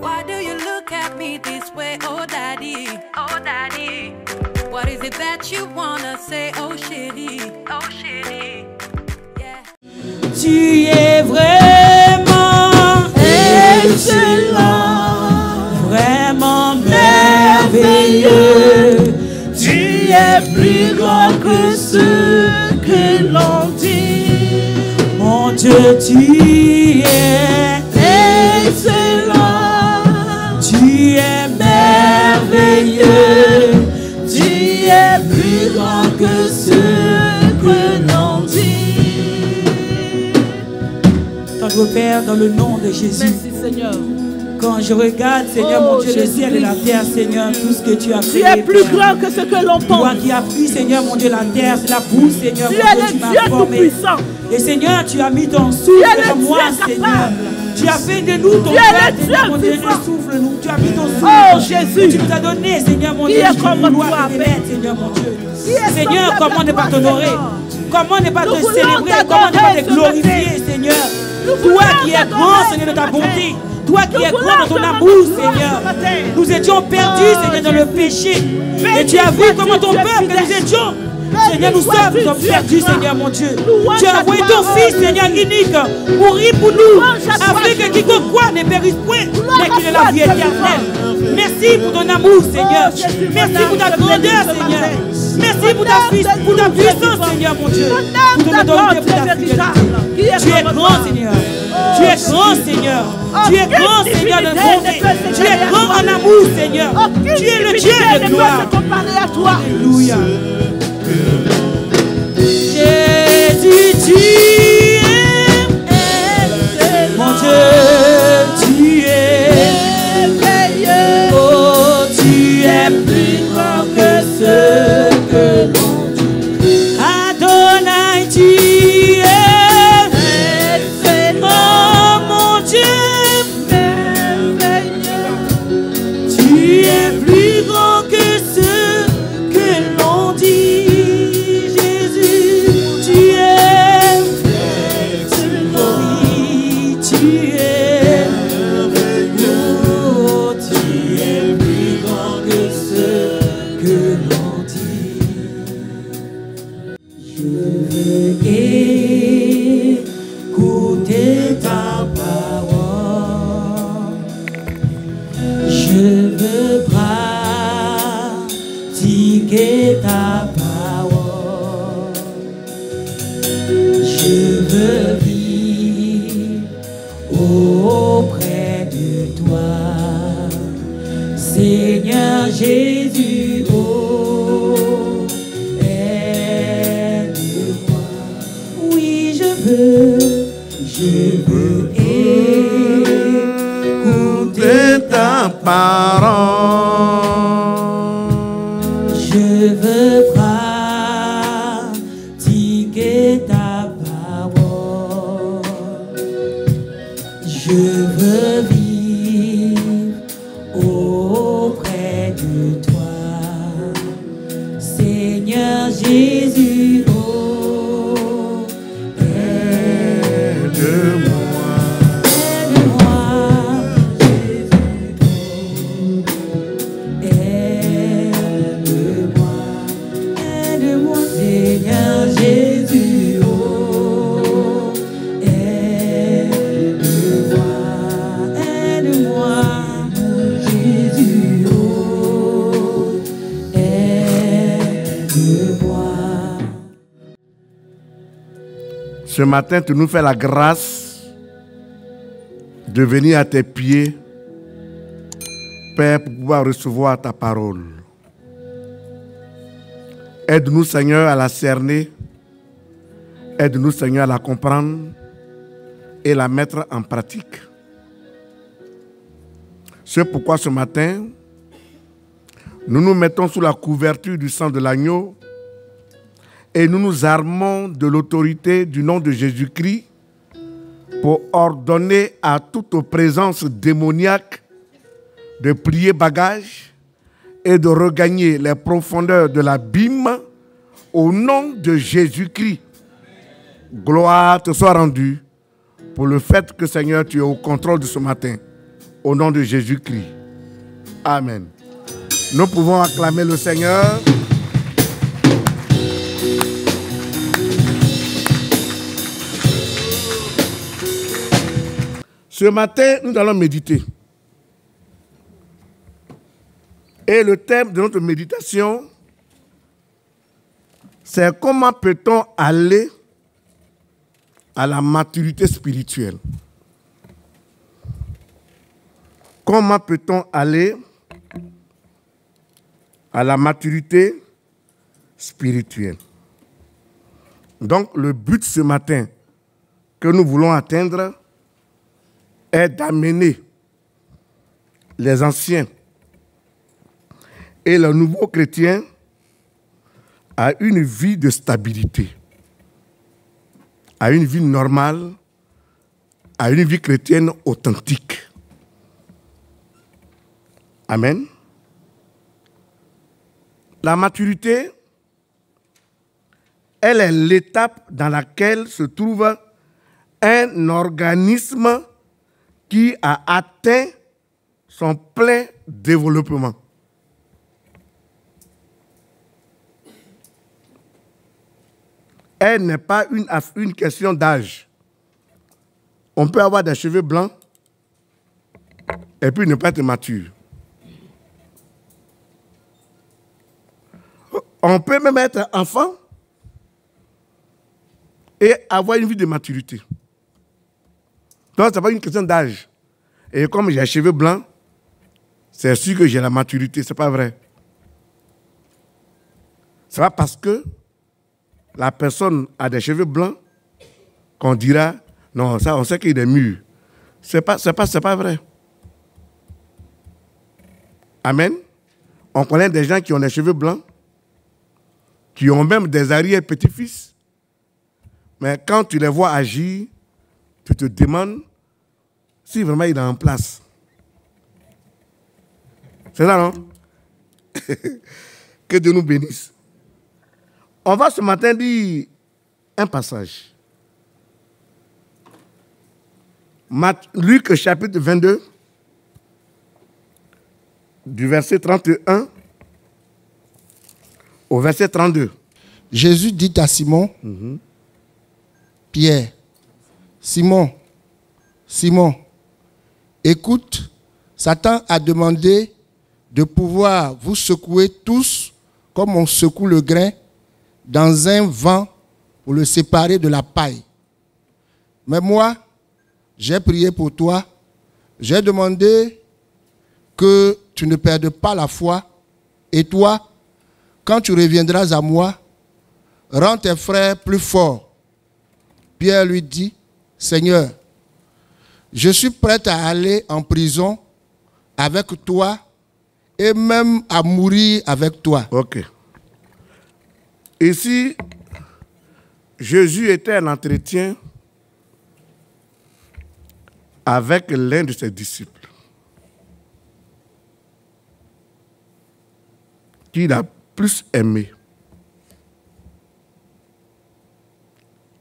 Why do you look at me this way, oh daddy? Oh daddy. What is it that you wanna say, oh chérie? Oh chérie. Yeah. Tu es vraiment excellent, vraiment merveilleux. Tu es plus grand que ce que l'on dit. Mon Dieu, tu es excellent, tu es merveilleux. Tu es plus grand que ce que l'on dit. Notre Père, dans le nom de Jésus. Merci Seigneur. Quand je regarde, Seigneur, mon Dieu, le ciel et la terre, Seigneur, tout ce que tu as fait. Tu es plus grand que ce que l'on pense. Toi qui as pris, Seigneur, mon Dieu, la terre, c'est la boue, Seigneur, Tu mon es Dieu, le tu m'as Dieu formé. tout-puissant. Et Seigneur, tu as mis ton souffle en moi, Seigneur. Tu as fait de nous ton Père, Seigneur, mon Dieu, souffle-nous. Tu as mis ton souffle. Oh Jésus. Tu nous as donné, Seigneur, mon Dieu, Qui est comme toi, Père, Seigneur, mon Dieu. Seigneur, Seigneur, comment ne pas t'honorer? Comment ne pas te célébrer? Comment ne pas te glorifier, Seigneur? Toi qui es grand, Seigneur, de ta bonté. Toi qui es grand dans ton amour, Seigneur. Nous étions perdus, Seigneur, dans le péché. Et tu as vu comment ton peuple que nous étions. Seigneur, nous sommes perdus, Seigneur, mon Dieu. Tu as envoyé ton Fils, Seigneur, unique, mourir pour nous, afin que quiconque croit ne périsse point, mais qu'il ait la vie éternelle. Merci pour ton amour, Seigneur. Merci pour ta grandeur, Seigneur. Merci pour ta puissance, Seigneur, mon Dieu. Pour ton autorité, pour ta fidélité. Tu es grand, Seigneur. Tu es grand, Seigneur. Tu es grand, Seigneur, de bonté. Tu es grand en amour, Seigneur. Tu es le Dieu de gloire. Alléluia. Jésus, tu es mon Dieu, tu es merveilleux. Oh, tu es plus grand que ce que l'on dit. Adonai, tu es excellent. Oh, mon Dieu, merveilleux. Tu es plus grand que ce que l'on dit. Jésus, oh, aide-moi. Oui, je veux écouter ta parole. Je veux pratiquer ta parole. Je veux vivre auprès de toi, Seigneur Jésus, oh, aide-moi, aide-moi, Jésus, oh, aide-moi, Seigneur Jésus, oh, aide-moi, aide-moi. Ce matin, tu nous fais la grâce de venir à tes pieds, Père, pour pouvoir recevoir ta parole. Aide-nous, Seigneur, à la cerner. Aide-nous, Seigneur, à la comprendre et la mettre en pratique. C'est pourquoi ce matin, nous nous mettons sous la couverture du sang de l'agneau et nous nous armons de l'autorité du nom de Jésus-Christ pour ordonner à toute présence démoniaque de plier bagage et de regagner les profondeurs de l'abîme au nom de Jésus-Christ. Gloire te soit rendue pour le fait que, Seigneur, tu es au contrôle de ce matin. Au nom de Jésus-Christ. Amen. Nous pouvons acclamer le Seigneur. Ce matin, nous allons méditer. Et le thème de notre méditation, c'est comment peut-on aller à la maturité spirituelle. Comment peut-on aller à la maturité spirituelle? Donc, le but ce matin que nous voulons atteindre est d'amener les anciens et les nouveaux chrétiens à une vie de stabilité, à une vie normale, à une vie chrétienne authentique. Amen. La maturité, elle est l'étape dans laquelle se trouve un organisme qui a atteint son plein développement. Elle n'est pas une question d'âge. On peut avoir des cheveux blancs et puis ne pas être mature. On peut même être enfant et avoir une vie de maturité. Donc, ce n'est pas une question d'âge. Et comme j'ai les cheveux blancs, c'est sûr que j'ai la maturité. Ce n'est pas vrai. Ce n'est pas parce que la personne a des cheveux blancs qu'on dira, non, ça, on sait qu'il est mûr. Ce n'est pas vrai. Amen. On connaît des gens qui ont des cheveux blancs, qui ont même des arrière-petits-fils. Mais quand tu les vois agir, tu te demandes si vraiment il est en place. C'est ça, non? Que Dieu nous bénisse. On va ce matin dire un passage. Luc chapitre 22, du verset 31 au verset 32. Jésus dit à Simon, Pierre, Simon, Simon, écoute, Satan a demandé de pouvoir vous secouer tous comme on secoue le grain dans un vent pour le séparer de la paille. Mais moi, j'ai prié pour toi, j'ai demandé que tu ne perdes pas la foi, et toi, quand tu reviendras à moi, rends tes frères plus forts. Pierre lui dit, Seigneur, je suis prêt à aller en prison avec toi et même à mourir avec toi. Ok. Ici, Jésus était en entretien avec l'un de ses disciples, qu'il a plus aimé.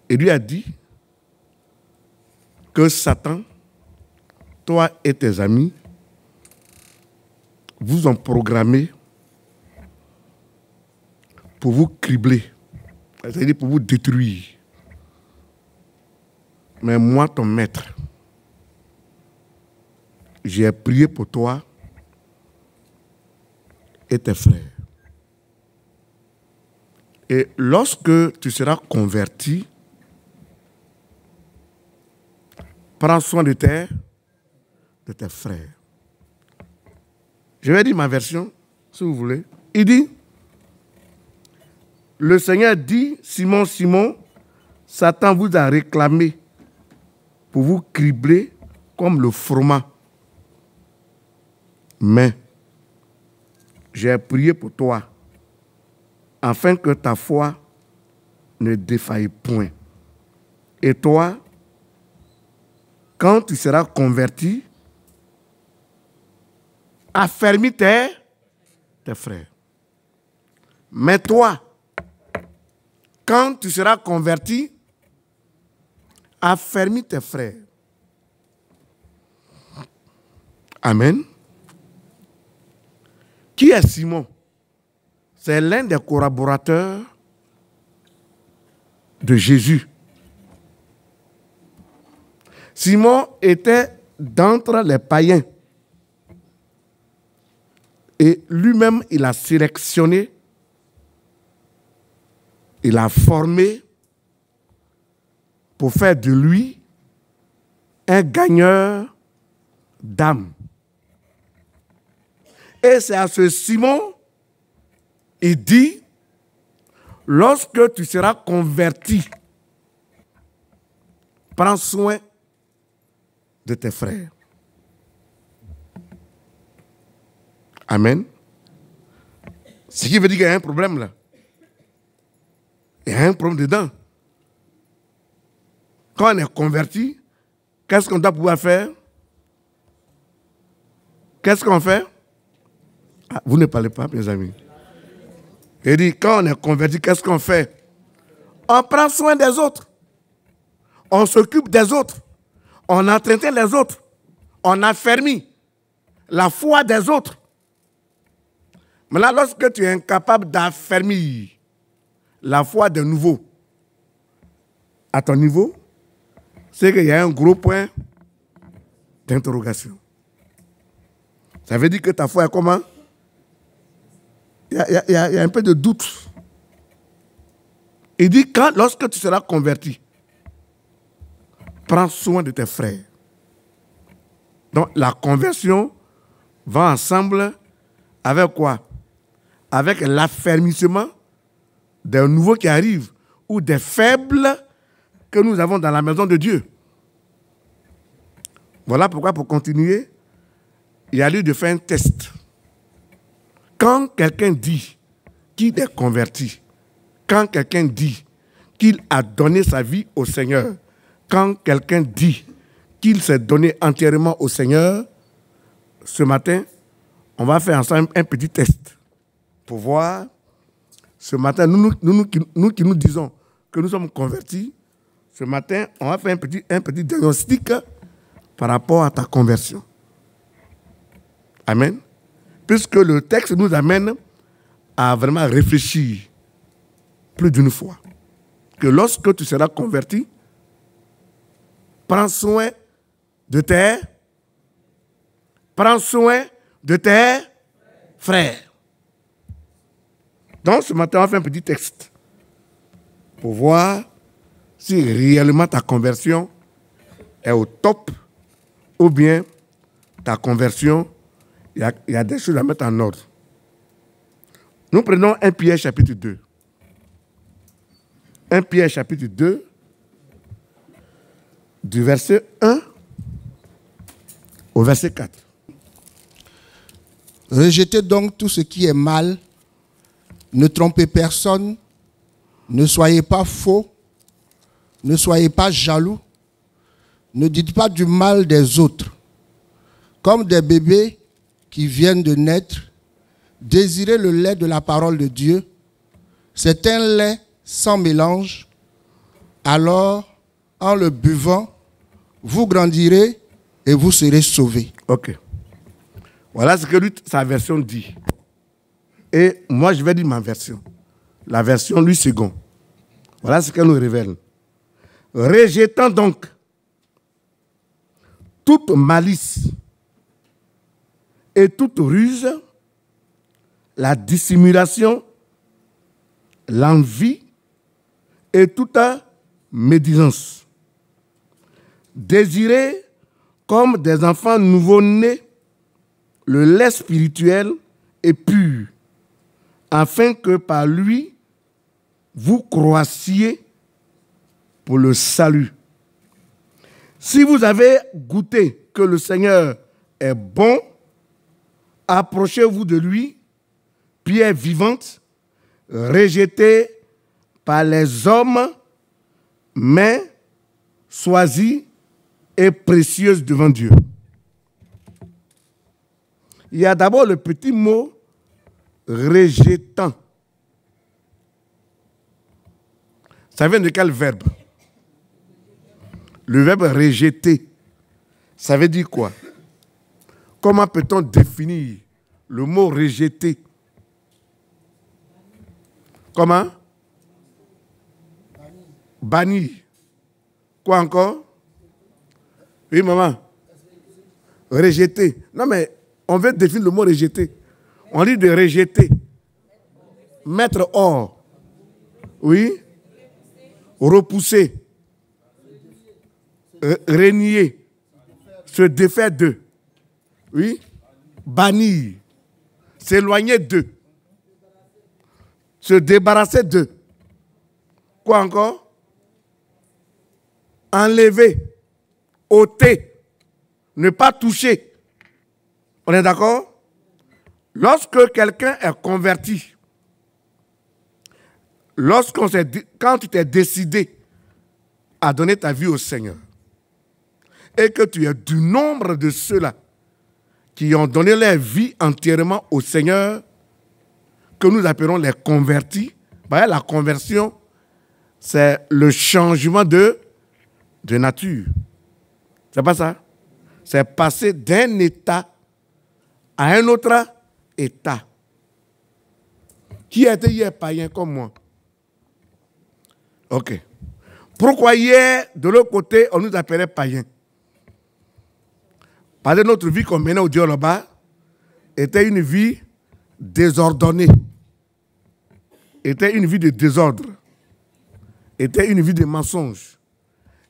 Il lui a dit que Satan, toi et tes amis, vous ont programmé pour vous cribler, c'est-à-dire pour vous détruire. Mais moi, ton maître, j'ai prié pour toi et tes frères. Et lorsque tu seras converti, prends soin de tes frères. Je vais dire ma version, si vous voulez. Il dit, le Seigneur dit, Simon, Simon, Satan vous a réclamé pour vous cribler comme le froment. Mais j'ai prié pour toi, afin que ta foi ne défaille point. Et toi, quand tu seras converti, affermis tes frères. Mais toi, quand tu seras converti, affermis tes frères. Amen. Qui est Simon? C'est l'un des collaborateurs de Jésus. Simon était d'entre les païens. Et lui-même, il a sélectionné, il a formé pour faire de lui un gagneur d'âme. Et c'est à ce Simon, il dit, lorsque tu seras converti, prends soin de tes frères. Amen. Ce qui veut dire qu'il y a un problème là. Il y a un problème dedans. Quand on est converti, qu'est-ce qu'on doit pouvoir faire? Qu'est-ce qu'on fait? Ah, vous ne parlez pas, mes amis. Il dit, quand on est converti, qu'est-ce qu'on fait? On prend soin des autres. On s'occupe des autres. On entretient les autres. On affermit la foi des autres. Maintenant, lorsque tu es incapable d'affermir la foi des nouveaux à ton niveau, c'est qu'il y a un gros point d'interrogation. Ça veut dire que ta foi est comment? Il y a un peu de doute. Il dit, lorsque tu seras converti, prends soin de tes frères. Donc, la conversion va ensemble avec quoi? Avec l'affermissement des nouveaux qui arrivent ou des faibles que nous avons dans la maison de Dieu. Voilà pourquoi, pour continuer, il y a lieu de faire un test. Quand quelqu'un dit qu'il est converti, quand quelqu'un dit qu'il a donné sa vie au Seigneur, quand quelqu'un dit qu'il s'est donné entièrement au Seigneur, ce matin, on va faire ensemble un petit test pour voir. Ce matin, nous qui nous disons que nous sommes convertis, ce matin, on va faire un petit diagnostic par rapport à ta conversion. Amen. Puisque le texte nous amène à vraiment réfléchir plus d'une fois. Que lorsque tu seras converti, prends soin de tes frères. Donc ce matin, on va faire un petit texte pour voir si réellement ta conversion est au top ou bien ta conversion, il y a des choses à mettre en ordre. Nous prenons 1 Pierre chapitre 2. 1 Pierre chapitre 2, du verset 1 au verset 4. Rejetez donc tout ce qui est mal, ne trompez personne, ne soyez pas faux, ne soyez pas jaloux, ne dites pas du mal des autres. Comme des bébés qui viennent de naître, désirez le lait de la parole de Dieu. C'est un lait sans mélange. Alors, en le buvant, vous grandirez et vous serez sauvés. Ok. Voilà ce que lui, sa version dit. Et moi, je vais dire ma version. La version, lui, second. Voilà ce qu'elle nous révèle. Rejetant donc toute malice et toute ruse, la dissimulation, l'envie et toute médisance. Désirez comme des enfants nouveau-nés le lait spirituel et pur, afin que par lui, vous croissiez pour le salut. Si vous avez goûté que le Seigneur est bon, approchez-vous de lui, pierre vivante, rejetée par les hommes, mais choisie et précieuse devant Dieu. Il y a d'abord le petit mot rejetant. Ça vient de quel verbe? Le verbe rejeter. Ça veut dire quoi? Comment peut-on définir le mot rejeter? Comment? Banni. Quoi encore? Oui, maman. Rejeter. Non, mais on veut définir le mot rejeter. On dit de rejeter. Mettre hors. Oui. Repousser. Renier. Se défaire d'eux. Oui. Bannir. S'éloigner d'eux. Se débarrasser d'eux. Quoi encore? Enlever. Ôter. Ne pas toucher. On est d'accord? Lorsque quelqu'un est converti, quand tu t'es décidé à donner ta vie au Seigneur, et que tu es du nombre de ceux-là qui ont donné leur vie entièrement au Seigneur, que nous appelons les convertis, ben, la conversion, c'est le changement de nature. C'est pas ça? C'est passer d'un état à un autre état. Qui était hier païen comme moi? Ok. Pourquoi hier, de l'autre côté, on nous appelait païens? Parce que notre vie qu'on menait au Dieu là-bas était une vie désordonnée. Était une vie de désordre. Était une vie de mensonge.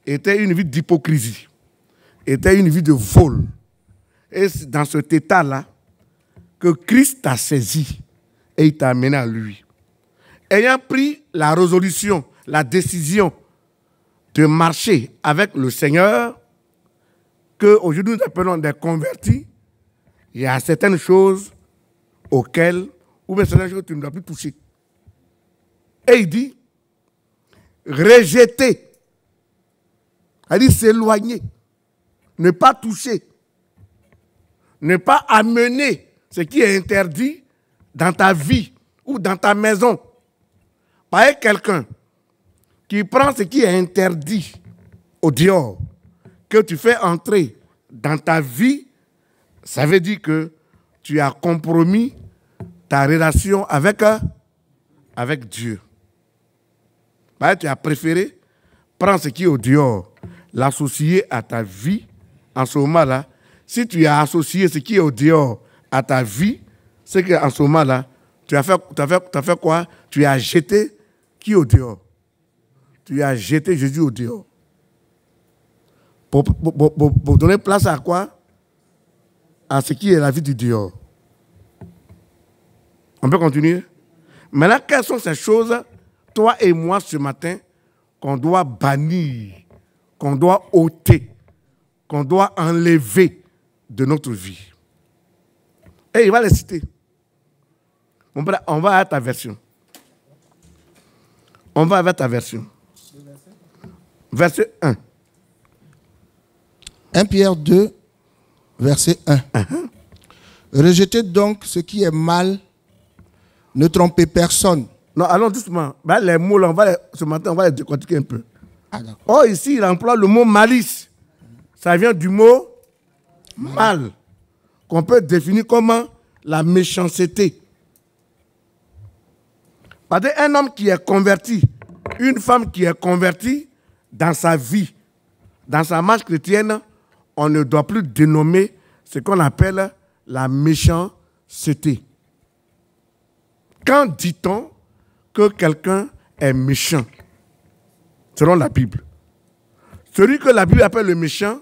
Était une vie d'hypocrisie. Était une vie de vol. Et c'est dans cet état-là que Christ t'a saisi et il t'a amené à lui. Ayant pris la résolution, la décision de marcher avec le Seigneur, qu'aujourd'hui nous appelons des convertis, il y a certaines choses auxquelles, ou bien certaines choses que tu ne dois plus toucher. Et il dit, rejeter, il dit s'éloigner, ne pas toucher, ne pas amener ce qui est interdit dans ta vie ou dans ta maison. Pas quelqu'un qui prend ce qui est interdit au dehors, que tu fais entrer dans ta vie, ça veut dire que tu as compromis ta relation avec Dieu. Bah, tu as préféré prendre ce qui est au dehors, l'associer à ta vie. En ce moment-là, si tu as associé ce qui est au dehors à ta vie, c'est qu'en ce moment-là, tu as fait quoi? Tu as jeté qui au dehors? Tu as jeté Jésus au dehors. Pour donner place à quoi? À ce qui est la vie du dehors. On peut continuer? Maintenant, quelles sont ces choses, toi et moi, ce matin, qu'on doit bannir, qu'on doit ôter, qu'on doit enlever de notre vie? Et il va les citer. On va à ta version. On va avec ta version. Verset 1. 1 Pierre 2, verset 1. Rejetez donc ce qui est mal, ne trompez personne. Non, allons doucement. Ben, les mots, là, ce matin, on va les décortiquer un peu. Ah, d'accord. Oh, ici, il emploie le mot malice. Ça vient du mot mal, qu'on peut définir comme la méchanceté. Parce qu'un homme qui est converti, une femme qui est convertie, dans sa vie, dans sa marche chrétienne, on ne doit plus dénommer ce qu'on appelle la méchanceté. Quand dit-on que quelqu'un est méchant, selon la Bible? Celui que la Bible appelle le méchant,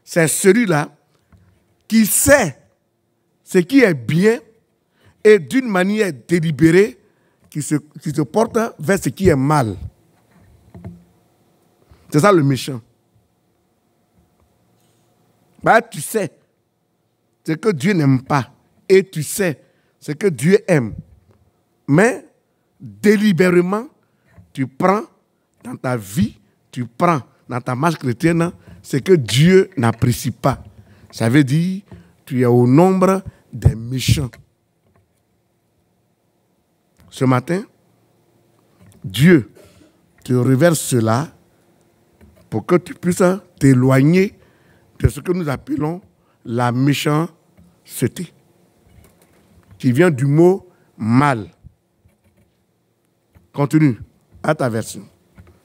c'est celui-là qui sait ce qui est bien et d'une manière délibérée qui se porte vers ce qui est mal. C'est ça le méchant. Bah, tu sais ce que Dieu n'aime pas et tu sais ce que Dieu aime. Mais délibérément, tu prends dans ta vie, tu prends dans ta marche chrétienne ce que Dieu n'apprécie pas. Ça veut dire tu es au nombre des méchants. Ce matin, Dieu te révèle cela pour que tu puisses t'éloigner de ce que nous appelons la méchanceté. Malhonnêteté, qui vient du mot mal. Continue à ta version.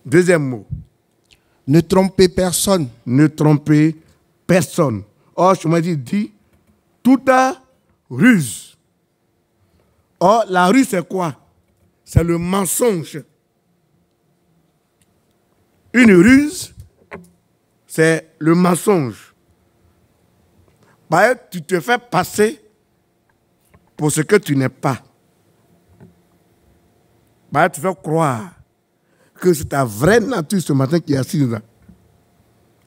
Deuxième mot. Ne trompez personne. Ne trompez personne. Or, je me dit toute ruse. Or, la ruse, c'est quoi? C'est le mensonge. Une ruse, c'est le mensonge. Bah, tu te fais passer pour ce que tu n'es pas. Bah, tu fais croire que c'est ta vraie nature ce matin qui est assise là.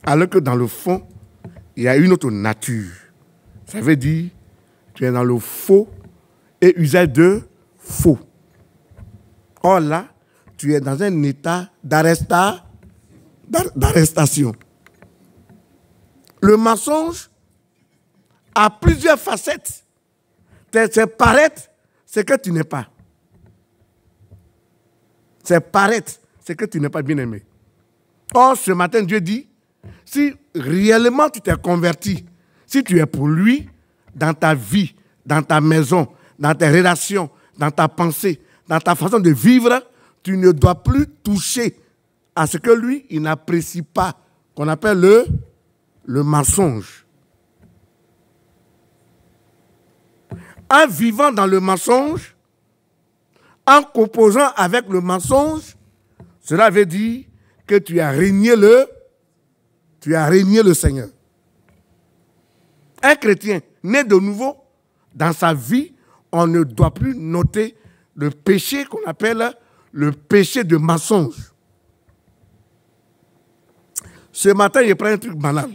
Alors que dans le fond, il y a une autre nature. Ça veut dire tu es dans le faux et usage de faux. Or là, tu es dans un état d'arrestation. Le mensonge a plusieurs facettes. C'est paraître ce que tu n'es pas. C'est paraître ce que tu n'es pas, bien aimé. Or, ce matin, Dieu dit, si réellement tu t'es converti, si tu es pour lui, dans ta vie, dans ta maison, dans tes relations, dans ta pensée, dans ta façon de vivre, tu ne dois plus toucher à ce que lui, il n'apprécie pas, qu'on appelle le mensonge. En vivant dans le mensonge, en composant avec le mensonge, cela veut dire que tu as régné le Seigneur. Un chrétien né de nouveau, dans sa vie, on ne doit plus noter le péché qu'on appelle le péché de mensonge. Ce matin, je prends un truc banal.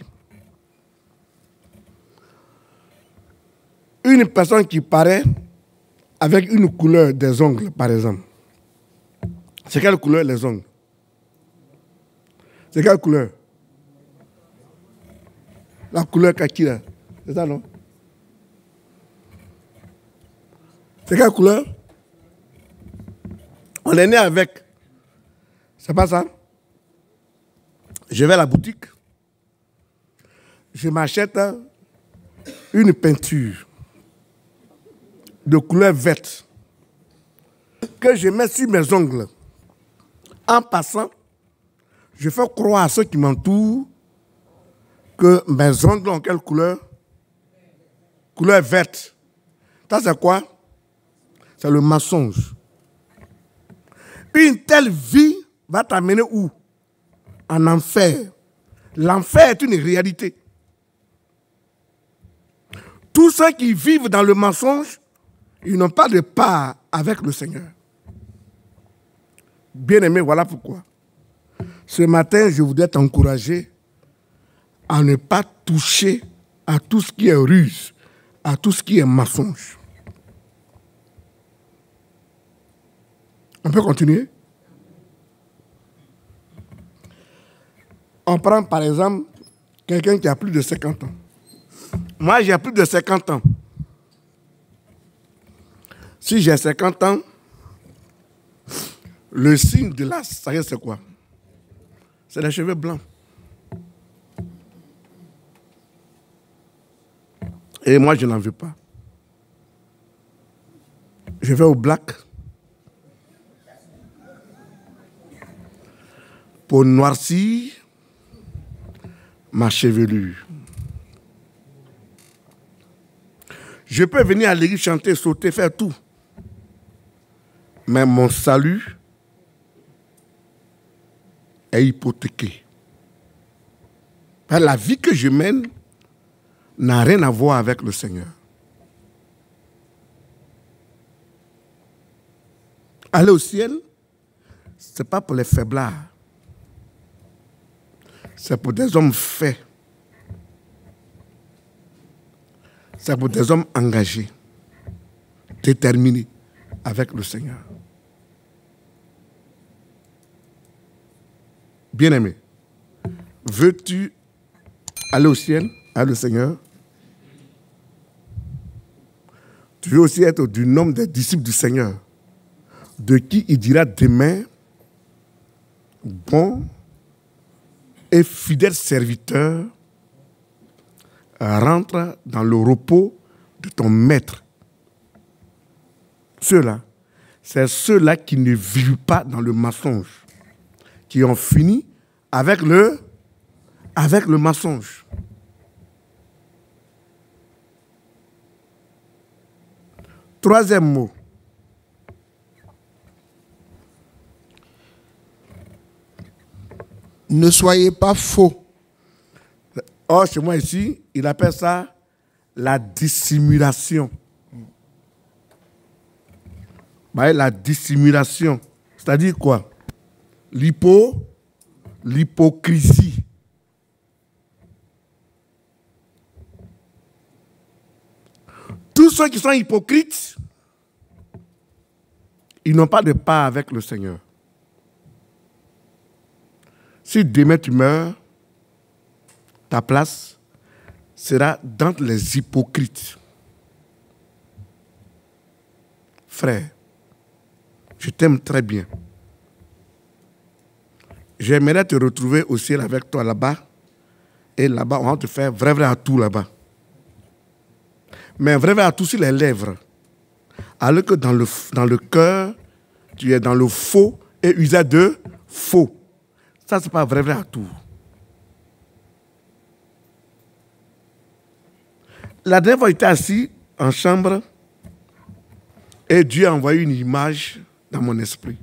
Une personne qui paraît avec une couleur des ongles, par exemple. C'est quelle couleur les ongles? C'est quelle couleur? La couleur kaki là. C'est ça, non? C'est quelle couleur? On est né avec. C'est pas ça? Je vais à la boutique. Je m'achète une peinture de couleur verte que je mets sur mes ongles. En passant, je fais croire à ceux qui m'entourent que mes ongles ont quelle couleur? Couleur verte. Ça, c'est quoi? C'est le mensonge. Une telle vie va t'amener où? En enfer. L'enfer est une réalité. Tous ceux qui vivent dans le mensonge, ils n'ont pas de part avec le Seigneur. Bien-aimé, voilà pourquoi. Ce matin, je voudrais t'encourager à ne pas toucher à tout ce qui est ruse, à tout ce qui est mensonge. On peut continuer? On prend par exemple quelqu'un qui a plus de 50 ans. Moi, j'ai plus de 50 ans. Si j'ai 50 ans, le signe de l'âge, ça c'est quoi? C'est les cheveux blancs. Et moi, je n'en veux pas. Je vais au black pour noircir ma chevelure. Je peux venir à l'église chanter, sauter, faire tout. Mais mon salut est hypothéqué. La vie que je mène n'a rien à voir avec le Seigneur. Aller au ciel, ce n'est pas pour les faiblards. C'est pour des hommes faits. C'est pour des hommes engagés, déterminés avec le Seigneur. Bien-aimé, veux-tu aller au ciel, avec le Seigneur? Tu veux aussi être du nombre des disciples du Seigneur, de qui il dira demain, bon et fidèle serviteur, rentre dans le repos de ton maître. Ceux-là, c'est ceux-là qui ne vivent pas dans le mensonge, qui ont fini avec le mensonge. Troisième mot. Ne soyez pas faux. Or, chez moi ici, il appelle ça la dissimulation. La dissimulation, c'est-à-dire quoi? L'hypocrisie. Tous ceux qui sont hypocrites, ils n'ont pas de part avec le Seigneur. Si demain tu meurs, ta place sera dans les hypocrites. Frère, je t'aime très bien. J'aimerais te retrouver au ciel avec toi là-bas. Et là-bas, on va te faire vrai à tout là-bas. Mais vrai à tout sur les lèvres. Alors que dans le cœur, tu es dans le faux et usage de faux. Ça, ce n'est pas vrai à tout. La dernière fois, j'étais assis en chambre et Dieu a envoyé une image dans mon esprit.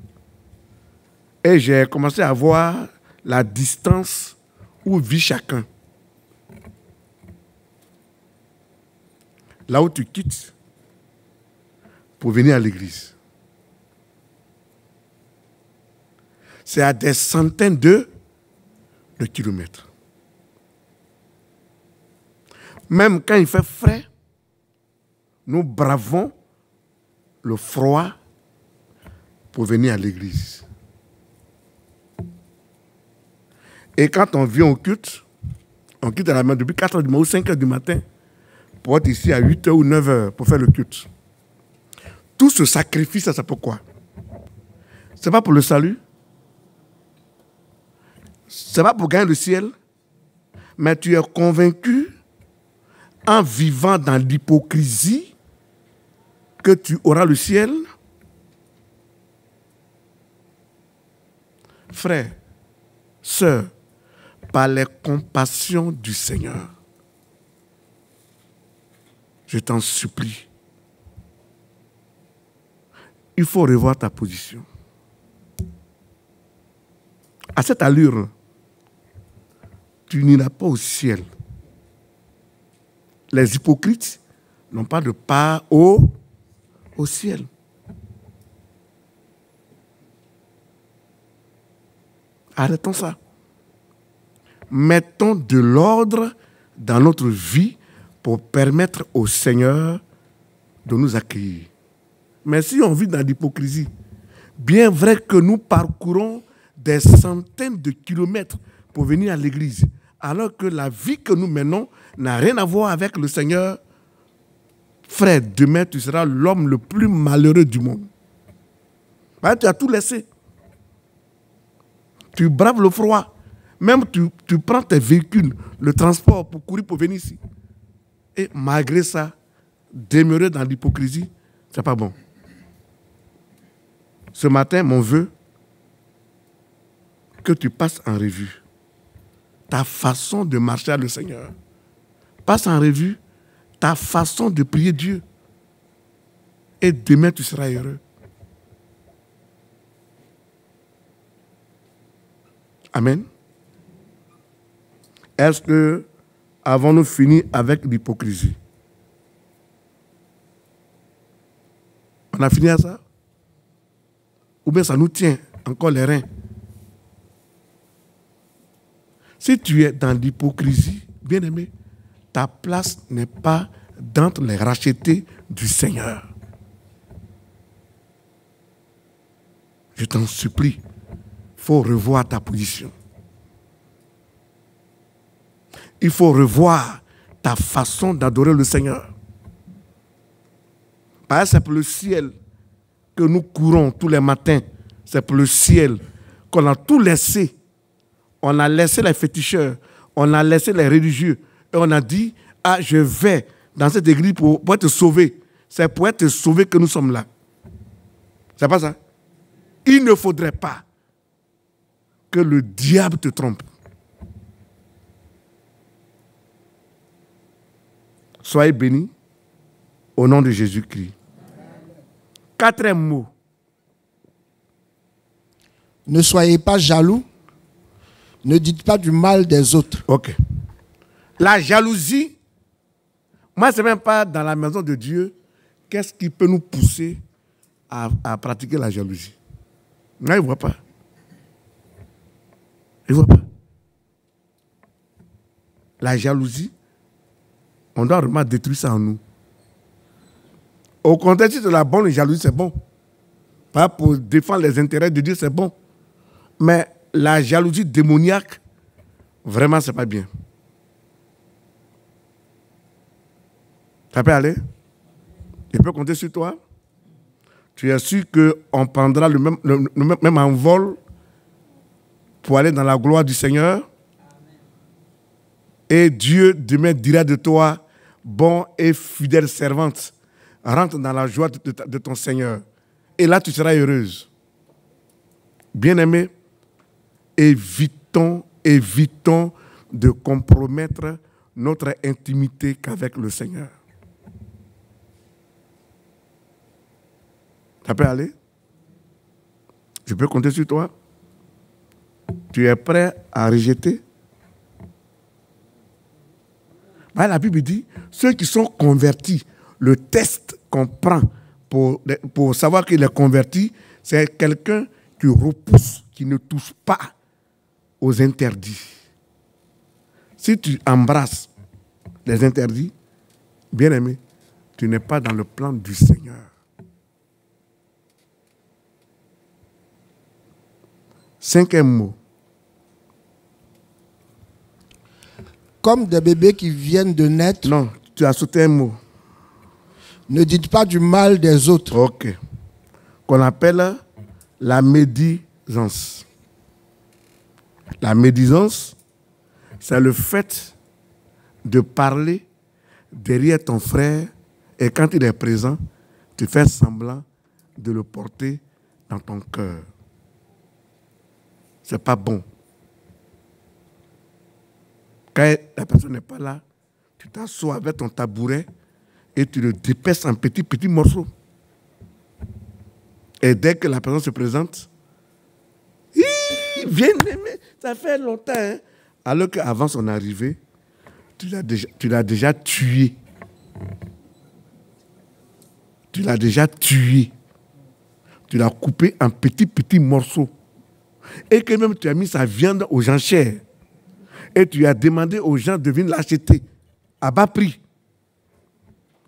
Et j'ai commencé à voir la distance où vit chacun. Là où tu quittes pour venir à l'église. C'est à des centaines de kilomètres. Même quand il fait frais, nous bravons le froid pour venir à l'église. Et quand on vient au culte, on quitte à la main depuis 4 h du matin ou 5 h du matin pour être ici à 8 h ou 9 h pour faire le culte. Tout ce sacrifice, c'est pourquoi? Ce n'est pas pour le salut. Ce n'est pas pour gagner le ciel. Mais tu es convaincu, en vivant dans l'hypocrisie, que tu auras le ciel. Frère, sœur, par les compassions du Seigneur, je t'en supplie, il faut revoir ta position. À cette allure, tu n'iras pas au ciel. Les hypocrites n'ont pas de part au ciel. Arrêtons ça. Mettons de l'ordre dans notre vie pour permettre au Seigneur de nous accueillir. Mais si on vit dans l'hypocrisie, bien vrai que nous parcourons des centaines de kilomètres pour venir à l'église, alors que la vie que nous menons n'a rien à voir avec le Seigneur, frère, demain tu seras l'homme le plus malheureux du monde. Tu as tout laissé. Tu braves le froid. Même tu prends tes véhicules, le transport pour courir pour venir ici. Et malgré ça, demeurer dans l'hypocrisie, ce n'est pas bon. Ce matin, mon vœu, que tu passes en revue ta façon de marcher à le Seigneur. Passe en revue ta façon de prier Dieu. Et demain, tu seras heureux. Amen. Est-ce que avons-nous fini avec l'hypocrisie? On a fini à ça? Ou bien ça nous tient encore les reins? Si tu es dans l'hypocrisie, bien-aimé, ta place n'est pas d'entre les rachetés du Seigneur. Je t'en supplie, il faut revoir ta position. Il faut revoir ta façon d'adorer le Seigneur. Parce que c'est pour le ciel que nous courons tous les matins. C'est pour le ciel qu'on a tout laissé. On a laissé les féticheurs, on a laissé les religieux. Et on a dit, je vais dans cette église pour être sauvé. C'est pour être sauvé que nous sommes là. C'est pas ça? Il ne faudrait pas que le diable te trompe. Soyez bénis au nom de Jésus-Christ. 4e mot. Ne soyez pas jaloux. Ne dites pas du mal des autres. Ok. La jalousie, moi, ce n'est même pas dans la maison de Dieu. Qu'est-ce qui peut nous pousser à pratiquer la jalousie? Non, il ne voit pas. Il ne voit pas. La jalousie, on doit vraiment détruire ça en nous. Au contraire, si c'est la bonne jalousie, c'est bon. Pas pour défendre les intérêts de Dieu, c'est bon. Mais la jalousie démoniaque, vraiment, ce n'est pas bien. Ça peut aller? Je peux compter sur toi? Tu es sûr qu'on prendra le même envol pour aller dans la gloire du Seigneur? Et Dieu demain dira de toi, bon et fidèle servante, rentre dans la joie de ton Seigneur. Et là, tu seras heureuse. Bien-aimés, évitons de compromettre notre intimité qu'avec le Seigneur. Ça peut aller? Je peux compter sur toi? Tu es prêt à rejeter? Ben, la Bible dit, ceux qui sont convertis, le test qu'on prend pour savoir qu'il est converti, c'est quelqu'un qui repousse, qui ne touche pas aux interdits. Si tu embrasses les interdits, bien aimé, tu n'es pas dans le plan du Seigneur. 5e mot. Comme des bébés qui viennent de naître. Non, tu as sauté un mot. Ne dites pas du mal des autres. Ok. Qu'on appelle la médisance. La médisance, c'est le fait de parler derrière ton frère et quand il est présent, tu fais semblant de le porter dans ton cœur. Ce n'est pas bon. Quand la personne n'est pas là, tu t'assois avec ton tabouret et tu le dépèces en petits morceaux. Et dès que la personne se présente, viens, ça fait longtemps. Hein? Alors qu'avant son arrivée, tu l'as déjà tué. Tu l'as déjà tué. Tu l'as coupé en petits morceaux. Et que même tu as mis sa viande aux enchères. Et tu as demandé aux gens de venir l'acheter à bas prix.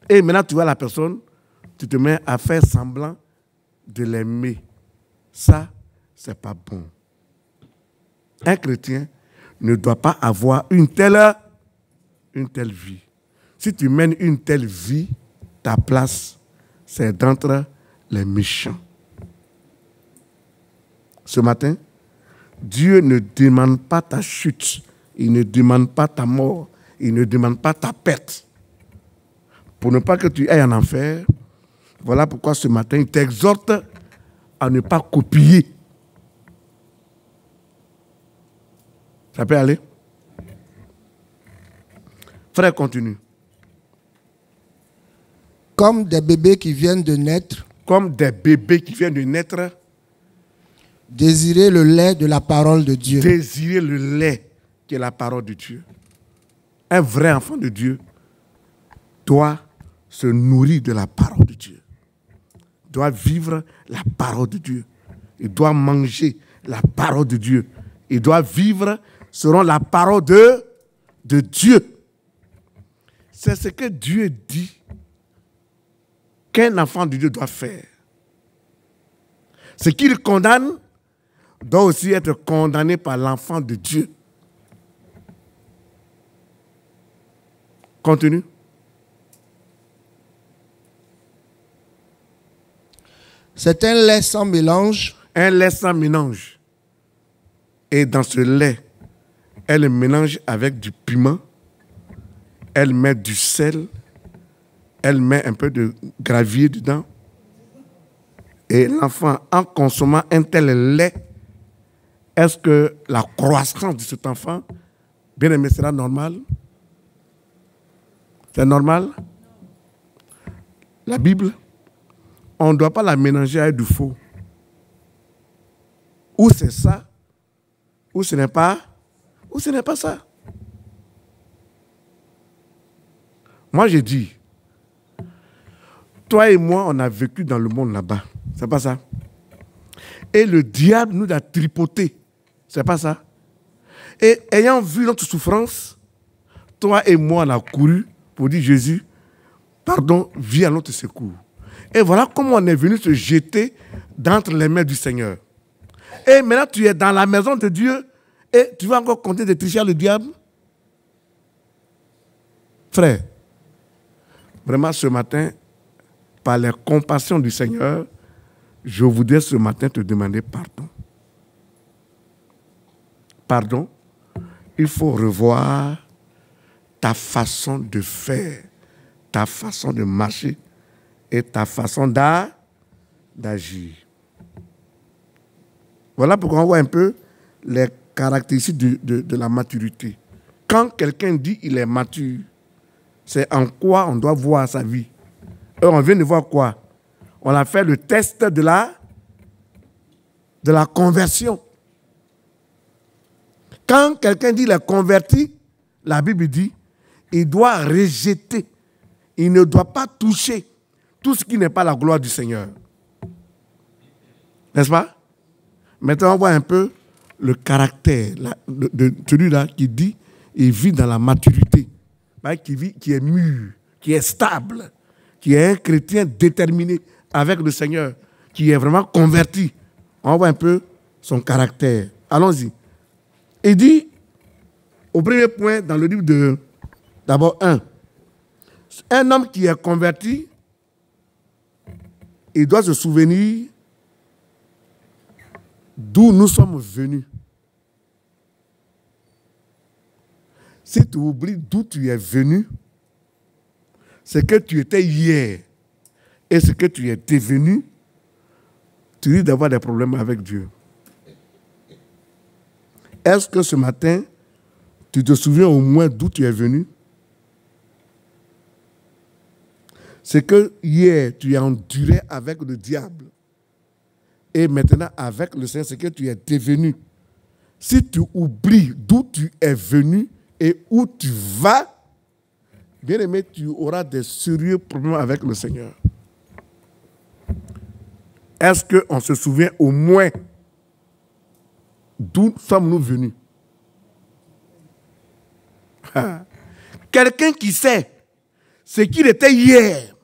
Et maintenant, tu vois la personne, tu te mets à faire semblant de l'aimer. Ça, c'est pas bon. Un chrétien ne doit pas avoir une telle vie. Si tu mènes une telle vie, ta place, c'est d'entre les méchants. Ce matin, Dieu ne demande pas ta chute. Il ne demande pas ta mort. Il ne demande pas ta perte. Pour ne pas que tu ailles en enfer, voilà pourquoi ce matin, il t'exhorte à ne pas copier. Ça peut aller? Frère, continue. Comme des bébés qui viennent de naître. Comme des bébés qui viennent de naître. Désirez le lait de la parole de Dieu. Désirez le lait qui est la parole de Dieu. Un vrai enfant de Dieu doit se nourrir de la parole de Dieu. Doit vivre la parole de Dieu. Il doit manger la parole de Dieu. Il doit vivre selon la parole de Dieu. C'est ce que Dieu dit qu'un enfant de Dieu doit faire. Ce qu'il condamne doit aussi être condamné par l'enfant de Dieu. Continue. C'est un lait sans mélange. Un lait sans mélange. Et dans ce lait, elle mélange avec du piment, elle met du sel, elle met un peu de gravier dedans. Et l'enfant, en consommant un tel lait, est-ce que la croissance de cet enfant, bien aimé, sera normale? C'est normal? La Bible, on ne doit pas la mélanger avec du faux. Ou c'est ça, ou ce n'est pas ça. Moi, j'ai dit, toi et moi, on a vécu dans le monde là-bas. C'est pas ça. Et le diable nous a tripoté. C'est pas ça. Et ayant vu notre souffrance, toi et moi, on a couru pour dire Jésus, pardon, viens à notre secours. Et voilà comment on est venu se jeter d'entre les mains du Seigneur. Et maintenant, tu es dans la maison de Dieu et tu vas encore compter de tricher le diable? Frère, vraiment ce matin, par la compassion du Seigneur, je voudrais ce matin te demander pardon. Pardon, il faut revoir ta façon de faire, ta façon de marcher et ta façon d'agir. Voilà pourquoi on voit un peu les caractéristiques de la maturité. Quand quelqu'un dit qu'il est mature, c'est en quoi on doit voir sa vie. Et on vient de voir quoi? On a fait le test de la conversion. Quand quelqu'un dit qu'il est converti, la Bible dit il doit rejeter. Il ne doit pas toucher tout ce qui n'est pas la gloire du Seigneur. N'est-ce pas? Maintenant, on voit un peu le caractère de celui-là qui dit il vit dans la maturité, qui est mûr, qui est stable, qui est un chrétien déterminé avec le Seigneur, qui est vraiment converti. On voit un peu son caractère. Allons-y. Il dit, au premier point, dans le livre d'abord 1, un homme qui est converti, il doit se souvenir d'où nous sommes venus. Si tu oublies d'où tu es venu, ce que tu étais hier et ce que tu es devenu, tu risques d'avoir des problèmes avec Dieu. Est-ce que ce matin, tu te souviens au moins d'où tu es venu? C'est que hier, tu as enduré avec le diable. Et maintenant, avec le Seigneur, c'est que tu es devenu. Si tu oublies d'où tu es venu et où tu vas, bien aimé, tu auras des sérieux problèmes avec le Seigneur. Est-ce qu'on se souvient au moins d'où sommes-nous venus? Quelqu'un qui sait ce qu'il était hier,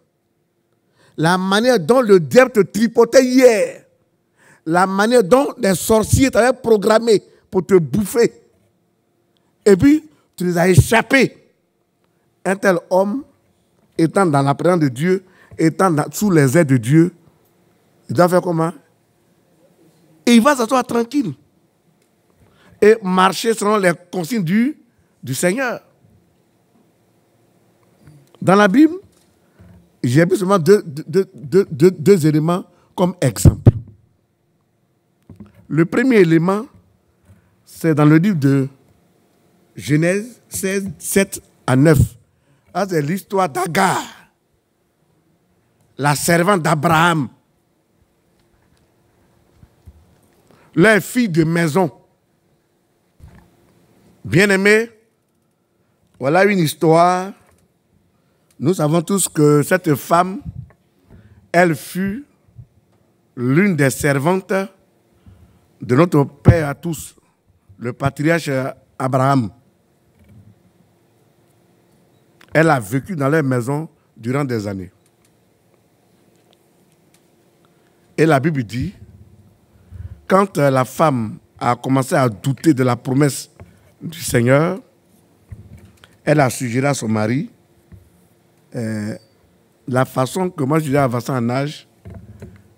la manière dont le diable te tripotait hier, la manière dont les sorciers t'avaient programmé pour te bouffer, et puis tu les as échappés. Un tel homme, étant dans la présence de Dieu, étant sous les ailes de Dieu, il doit faire comment? Et il va s'asseoir tranquille et marcher selon les consignes du Seigneur. Dans la Bible, j'ai pris seulement deux éléments comme exemple. Le premier élément, c'est dans le livre de Genèse 16, 7 à 9. Ah, c'est l'histoire d'Agar, la servante d'Abraham, leur fille de maison. Bien-aimé, voilà une histoire. Nous savons tous que cette femme, elle fut l'une des servantes de notre Père à tous, le patriarche Abraham. Elle a vécu dans leur maison durant des années. Et la Bible dit, quand la femme a commencé à douter de la promesse du Seigneur, elle a suggéré à son mari la façon que moi je dirais avancer en âge,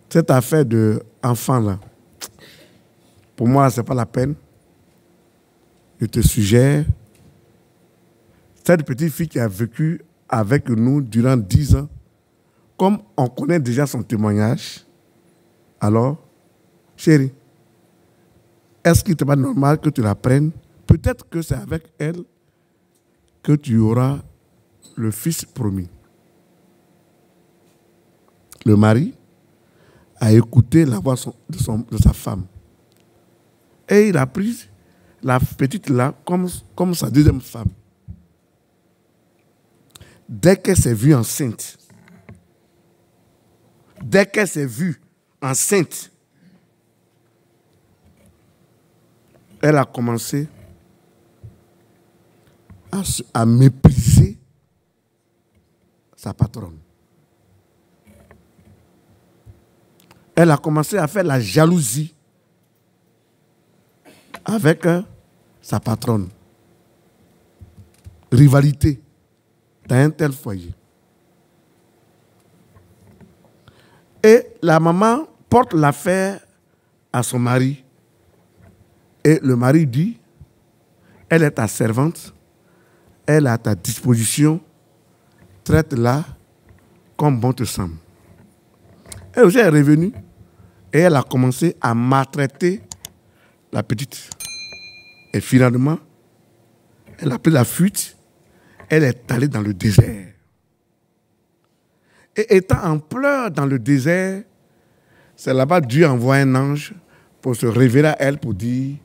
cette affaire d'enfant-là, pour moi, ce n'est pas la peine. Je te suggère, cette petite fille qui a vécu avec nous durant 10 ans, comme on connaît déjà son témoignage, alors, chérie, est-ce qu'il n'est pas normal que tu la prennes? Peut-être que c'est avec elle que tu auras le fils promis. Le mari a écouté la voix de sa femme. Et il a pris la petite là comme sa deuxième femme. Dès qu'elle s'est vue enceinte, elle a commencé à mépriser sa patronne. Elle a commencé à faire la jalousie avec sa patronne. Rivalité dans un tel foyer. Et la maman porte l'affaire à son mari. Et le mari dit, elle est ta servante, elle est à ta disposition, traite-la comme bon te semble. Elle aussi est revenue et elle a commencé à maltraiter la petite. Et finalement, elle a pris la fuite, elle est allée dans le désert. Et étant en pleurs dans le désert, c'est là-bas Dieu envoie un ange pour se révéler à elle pour dire,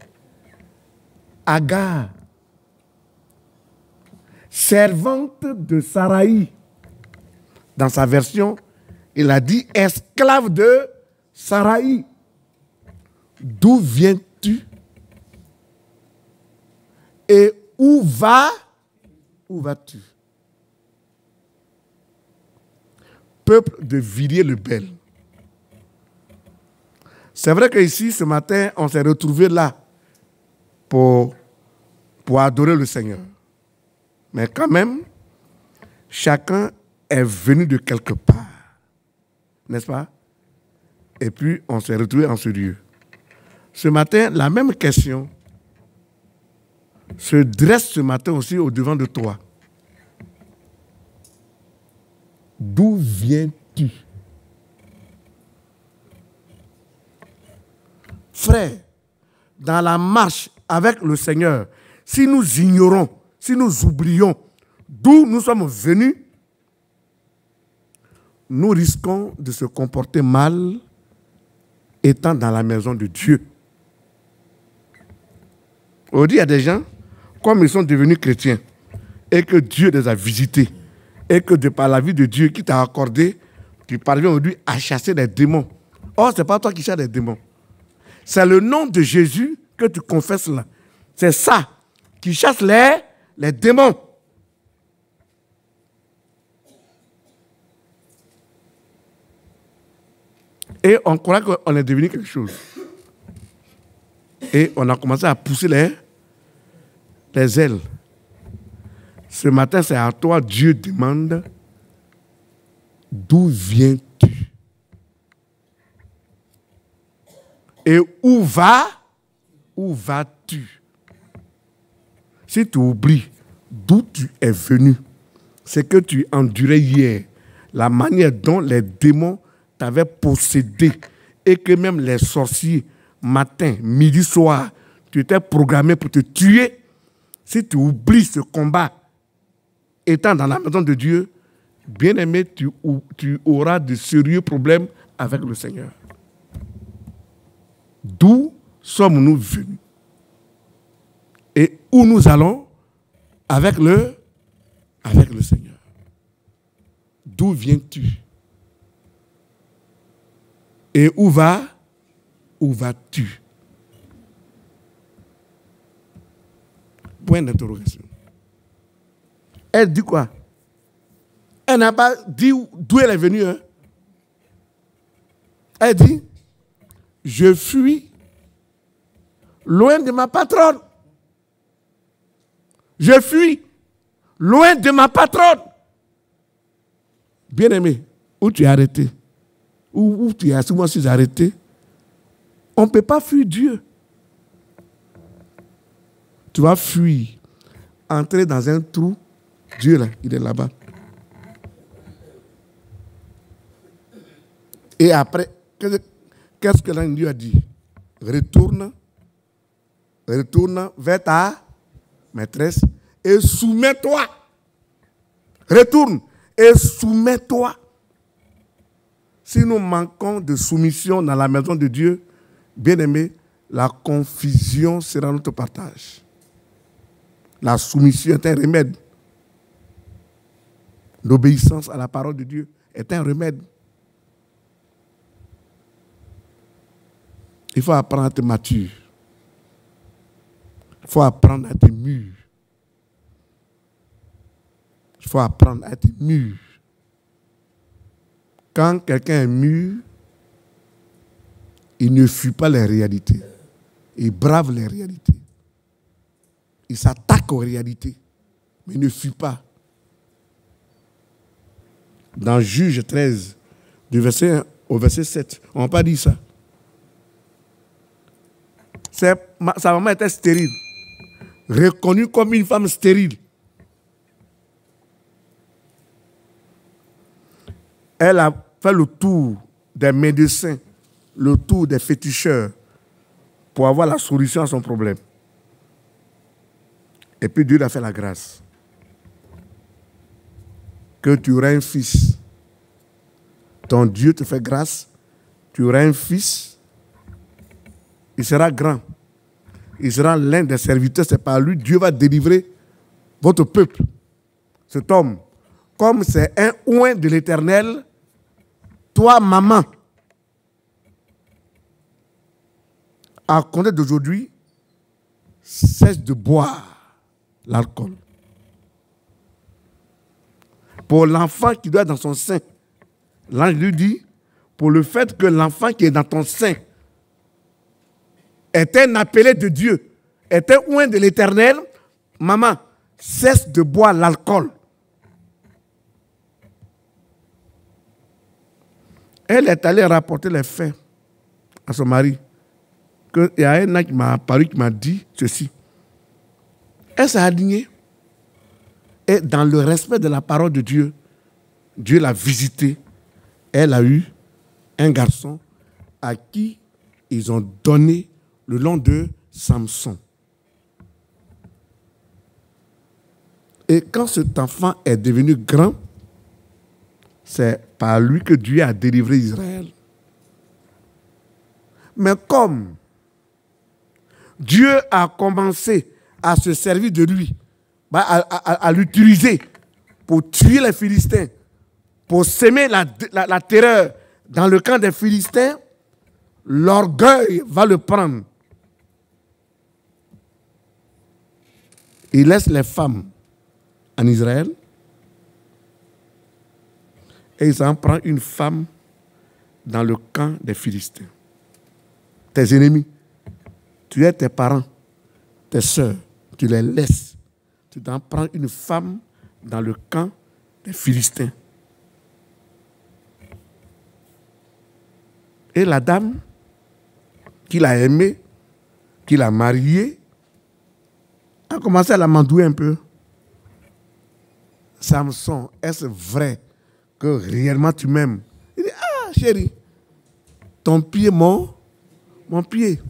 Agar, servante de Saraï. Dans sa version, il a dit esclave de Saraï. D'où viens-tu? Et où vas-tu? Peuple de Villiers-le-Bel. C'est vrai qu'ici, ce matin, on s'est retrouvés là pour adorer le Seigneur. Mais quand même, chacun est venu de quelque part. N'est-ce pas? Et puis, on s'est retrouvés en ce lieu. Ce matin, la même question se dresse ce matin aussi au-devant de toi. D'où viens-tu? Frère, dans la marche avec le Seigneur, si nous ignorons, si nous oublions d'où nous sommes venus, nous risquons de se comporter mal étant dans la maison de Dieu. Aujourd'hui, il y a des gens, comme ils sont devenus chrétiens, et que Dieu les a visités, et que de par la vie de Dieu qui t'a accordé, tu parviens aujourd'hui à chasser les démons. Or, ce n'est pas toi qui chasses les démons. C'est le nom de Jésus que tu confesses là. C'est ça qui chasse les démons. Et on croit qu'on est devenu quelque chose. Et on a commencé à pousser les ailes. Ce matin, c'est à toi, Dieu demande, d'où viens-tu? Et où vas-tu? Si tu oublies d'où tu es venu, c'est que tu endurais hier, la manière dont les démons t'avaient possédé et que même les sorciers, matin, midi, soir, tu étais programmé pour te tuer. Si tu oublies ce combat, étant dans la maison de Dieu, bien-aimé, tu auras de sérieux problèmes avec le Seigneur. D'où sommes-nous venus? Et où nous allons avec le Seigneur? D'où viens-tu? Et où vas-tu? Point d'interrogation. Elle dit quoi? Elle n'a pas dit d'où elle est venue. Hein? Elle dit, je fuis loin de ma patronne. Je fuis loin de ma patronne. Bien-aimé, où tu es arrêté? Où tu es assis, moi je suis arrêté. On ne peut pas fuir Dieu. Tu vas fuir, entrer dans un trou. Dieu, là, il est là-bas. Et après, qu'est-ce que l'ange lui a dit? Retourne vers ta maîtresse et soumets-toi. Retourne et soumets-toi. Si nous manquons de soumission dans la maison de Dieu, bien-aimés, la confusion sera notre partage. La soumission est un remède. L'obéissance à la parole de Dieu est un remède. Il faut apprendre à être mature. Il faut apprendre à être mûr. Il faut apprendre à être mûr. Quand quelqu'un est mûr, il ne fuit pas les réalités. Il brave les réalités. Il s'attaque aux réalités, mais il ne fuit pas. Dans Juge 13, du verset 1 au verset 7, on n'a pas dit ça. Sa maman était stérile, reconnue comme une femme stérile. Elle a fait le tour des médecins, le tour des féticheurs pour avoir la solution à son problème. Et puis Dieu lui a fait la grâce. Que tu auras un fils. Ton Dieu te fait grâce. Tu auras un fils. Il sera grand. Il sera l'un des serviteurs. C'est par lui Dieu va délivrer votre peuple. Cet homme. Comme c'est un oint de l'Éternel, toi, maman, à compter d'aujourd'hui, cesse de boire l'alcool. Pour l'enfant qui doit être dans son sein, l'ange lui dit, pour le fait que l'enfant qui est dans ton sein est un appelé de Dieu, est un oint de l'Éternel, maman, cesse de boire l'alcool. Elle est allée rapporter les faits à son mari. Il y a un an qui m'a apparu, qui m'a dit ceci. Elle s'est alignée. Et dans le respect de la parole de Dieu, Dieu l'a visitée. Elle a eu un garçon à qui ils ont donné le nom de Samson. Et quand cet enfant est devenu grand, c'est par lui que Dieu a délivré Israël. Mais comme Dieu a commencé à se servir de lui, à l'utiliser pour tuer les Philistins, pour semer la terreur dans le camp des Philistins, l'orgueil va le prendre. Il laisse les femmes en Israël et il s'en prend une femme dans le camp des Philistins. Tes ennemis, tu es tes parents, tes soeurs, tu les laisses. Tu t'en prends une femme dans le camp des Philistins. Et la dame qu'il a aimée, qu'il a mariée, a commencé à la mandouiller un peu. Samson, est-ce vrai que réellement tu m'aimes? Il dit, ah chérie, ton pied, mon pied.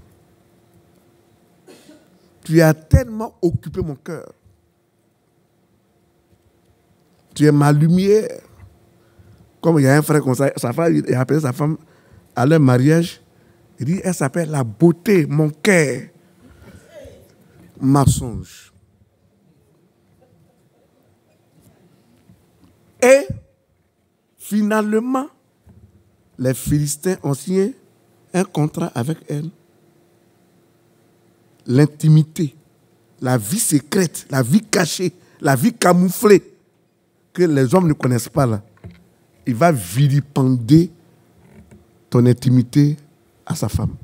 Tu as tellement occupé mon cœur. Tu es ma lumière. Comme il y a un frère comme ça, sa femme, il a appelé sa femme à leur mariage. Il dit, elle s'appelle la beauté, mon cœur. Mensonge. Et finalement, les Philistins ont signé un contrat avec elle. L'intimité, la vie secrète, la vie cachée, la vie camouflée que les hommes ne connaissent pas là. Il va vilipender ton intimité à sa femme.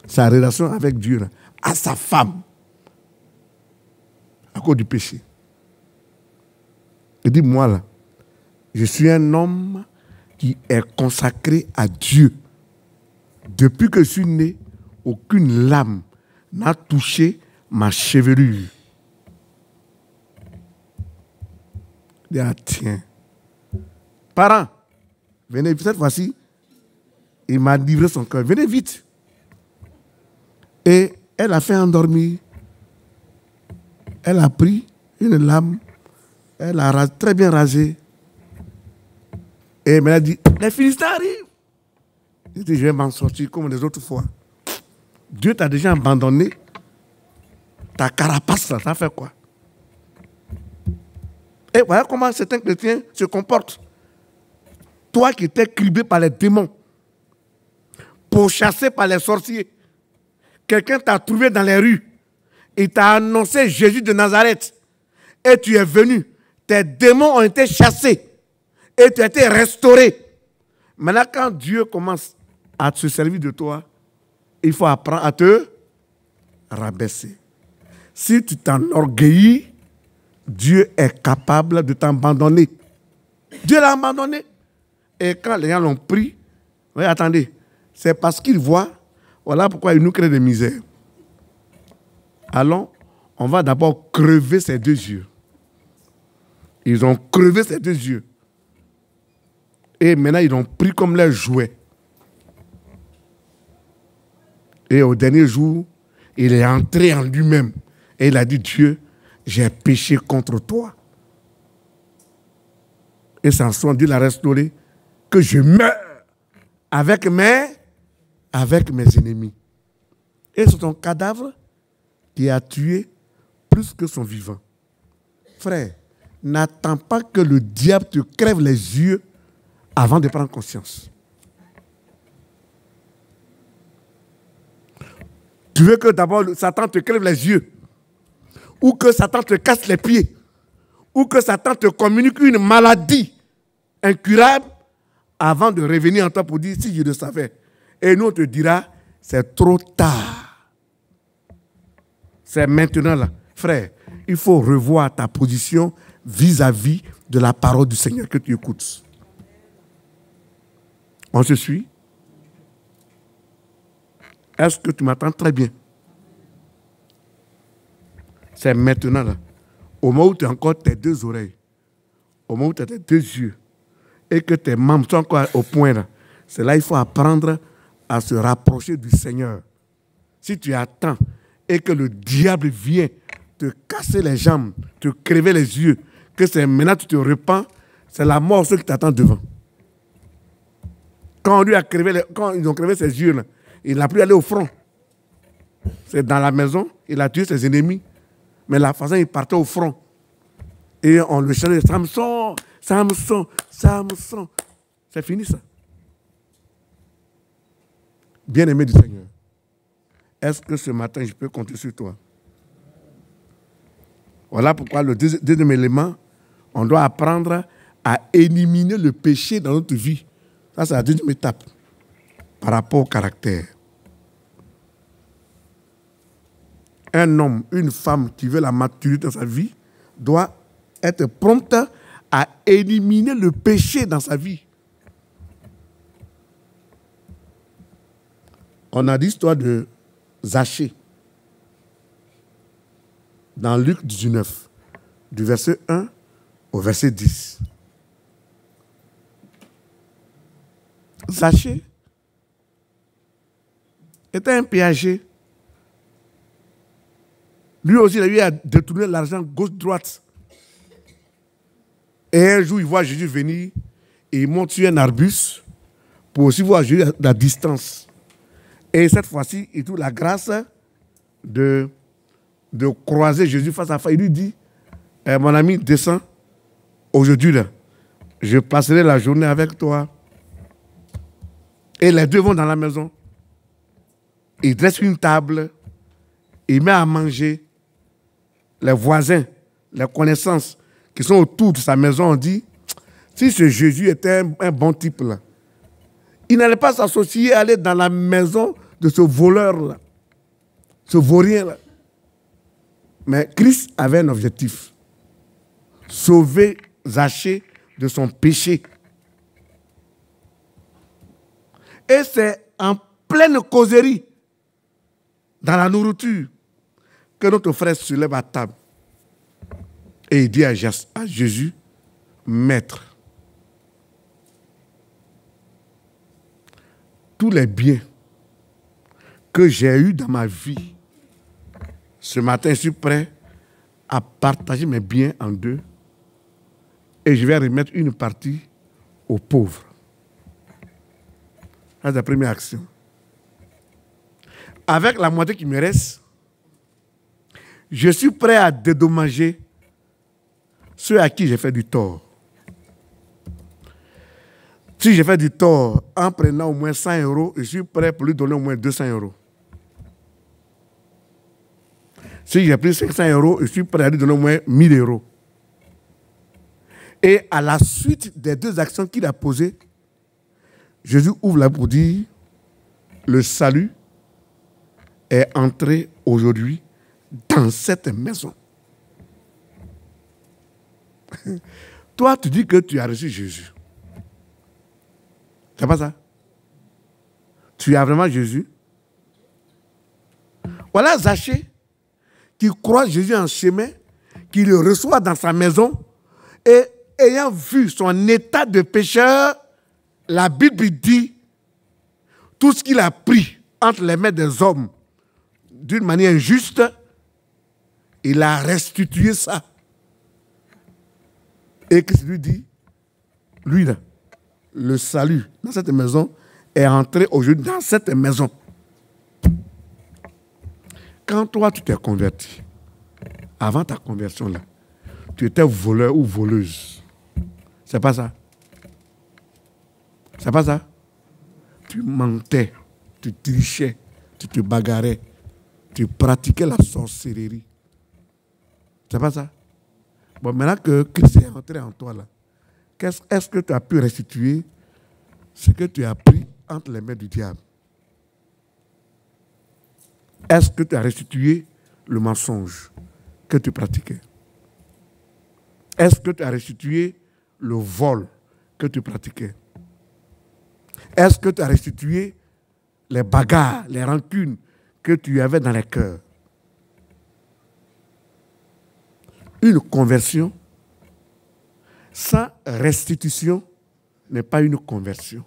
Sa relation avec Dieu là, à sa femme. À cause du péché. Il dit, moi là, je suis un homme qui est consacré à Dieu. Depuis que je suis né, aucune lame n'a touché ma chevelure. Il dit, ah tiens. Parents, Venez, cette fois-ci, il m'a livré son cœur. Venez vite. Et elle a fait endormir. Elle a pris une lame. Elle a très bien rasé. Et elle m'a dit, les Philistins arrivent. Je dis, je vais m'en sortir comme les autres fois. Dieu t'a déjà abandonné. Ta carapace, là, ça fait quoi? Et voilà comment certains chrétiens se comportent. Toi qui étais criblé par les démons, pourchassé par les sorciers, quelqu'un t'a trouvé dans les rues, il t'a annoncé Jésus de Nazareth, et tu es venu, tes démons ont été chassés, et tu as été restauré. Maintenant, quand Dieu commence à se servir de toi, il faut apprendre à te rabaisser. Si tu t'enorgueillis, Dieu est capable de t'abandonner. Dieu l'a abandonné. Et quand les gens l'ont pris, oui, attendez, c'est parce qu'ils voient, voilà pourquoi ils nous créent des misères. Allons, on va d'abord crever ses deux yeux. Ils ont crevé ses deux yeux. Et maintenant, ils l'ont pris comme leur jouet. Et au dernier jour, il est entré en lui-même. Et il a dit, Dieu, j'ai péché contre toi. Et Samson, Dieu l'a restauré, que je meurs avec mes ennemis. Et c'est ton cadavre qui a tué plus que son vivant. Frère, n'attends pas que le diable te crève les yeux avant de prendre conscience. Tu veux que d'abord Satan te crève les yeux, ou que Satan te casse les pieds, ou que Satan te communique une maladie incurable avant de revenir en toi pour dire si je le savais. Et nous on te dira, c'est trop tard. C'est maintenant là. Frère, il faut revoir ta position vis-à-vis de la parole du Seigneur que tu écoutes. On se suit? Est-ce que tu m'attends très bien? C'est maintenant là. Au moment où tu as encore tes deux oreilles, au moment où tu as tes deux yeux, et que tes membres sont encore au point là, c'est là qu'il faut apprendre à se rapprocher du Seigneur. Si tu attends et que le diable vient te casser les jambes, te crever les yeux, que c'est maintenant que tu te repens, c'est la mort ce qui t'attend devant. Quand ils ont crevé ses yeux là, il n'a plus allé au front. C'est dans la maison, il a tué ses ennemis. Mais la façon, il partait au front. Et on le chantait, Samson, Samson, Samson. C'est fini ça. Bien-aimé du Seigneur, est-ce que ce matin, je peux compter sur toi? Voilà pourquoi le deuxième élément, on doit apprendre à éliminer le péché dans notre vie. Ça, c'est la deuxième étape par rapport au caractère. Un homme, une femme qui veut la maturité dans sa vie doit être prompte à éliminer le péché dans sa vie. On a l'histoire de Zachée dans Luc 19, du verset 1 au verset 10. Zachée était un péager. Lui aussi, il a eu à détourner l'argent gauche-droite. Et un jour, il voit Jésus venir et il monte sur un arbuste pour aussi voir Jésus à la distance. Et cette fois-ci, il trouve la grâce de croiser Jésus face à face. Il lui dit, mon ami, descends aujourd'hui, là. Je passerai la journée avec toi. Et les deux vont dans la maison. Il dresse une table. Il met à manger. Les voisins, les connaissances qui sont autour de sa maison ont dit, si ce Jésus était un bon type là, il n'allait pas s'associer à aller dans la maison de ce voleur-là, ce vaurien-là. Mais Christ avait un objectif, sauver Zachée de son péché. Et c'est en pleine causerie, dans la nourriture, que notre frère se lève à table et il dit à Jésus, Maître, tous les biens que j'ai eus dans ma vie, ce matin, je suis prêt à partager mes biens en deux et je vais remettre une partie aux pauvres. C'est la première action. Avec la moitié qui me reste, je suis prêt à dédommager ceux à qui j'ai fait du tort. Si j'ai fait du tort en prenant au moins 100 euros, je suis prêt pour lui donner au moins 200 euros. Si j'ai pris 500 euros, je suis prêt à lui donner au moins 1000 euros. Et à la suite des deux actions qu'il a posées, Jésus ouvre la pour dire, le salut est entré aujourd'hui dans cette maison. Toi, tu dis que tu as reçu Jésus. C'est pas ça? Tu as vraiment Jésus? Voilà Zachée qui croise Jésus en chemin, qui le reçoit dans sa maison et ayant vu son état de pécheur, la Bible dit tout ce qu'il a pris entre les mains des hommes d'une manière injuste, il a restitué ça. Et Christ lui dit, lui là, le salut dans cette maison est entré aujourd'hui dans cette maison. Quand toi tu t'es converti, avant ta conversion là, tu étais voleur ou voleuse. C'est pas ça. C'est pas ça. Tu mentais, tu trichais, tu te bagarrais, tu pratiquais la sorcellerie. C'est pas ça. Bon, maintenant que Christ est entré en toi là, est-ce que tu as pu restituer ce que tu as pris entre les mains du diable? Est-ce que tu as restitué le mensonge que tu pratiquais? Est-ce que tu as restitué le vol que tu pratiquais? Est-ce que tu as restitué les bagarres, les rancunes que tu avais dans les cœurs? Une conversion sans restitution n'est pas une conversion.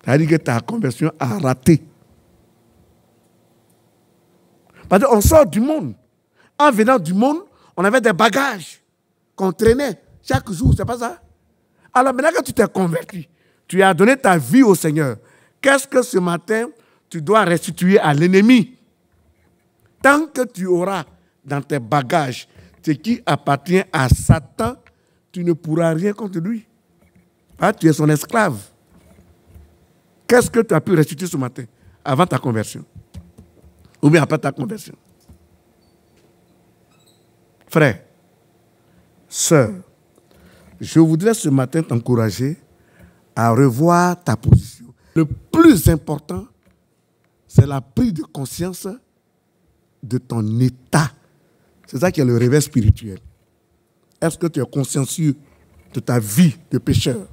C'est-à-dire que ta conversion a raté. Parce qu'on sort du monde. En venant du monde, on avait des bagages qu'on traînait chaque jour, c'est pas ça? Alors maintenant que tu t'es converti, tu as donné ta vie au Seigneur, qu'est-ce que ce matin tu dois restituer à l'ennemi? Tant que tu auras dans tes bagages ce qui appartient à Satan, tu ne pourras rien contre lui. Ah, tu es son esclave. Qu'est-ce que tu as pu restituer ce matin avant ta conversion? Ou bien après ta conversion? Frère, sœur, je voudrais ce matin t'encourager à revoir ta position. Le plus important, c'est la prise de conscience de ton état. C'est ça qui est le réveil spirituel. Est-ce que tu es consciencieux de ta vie de pécheur?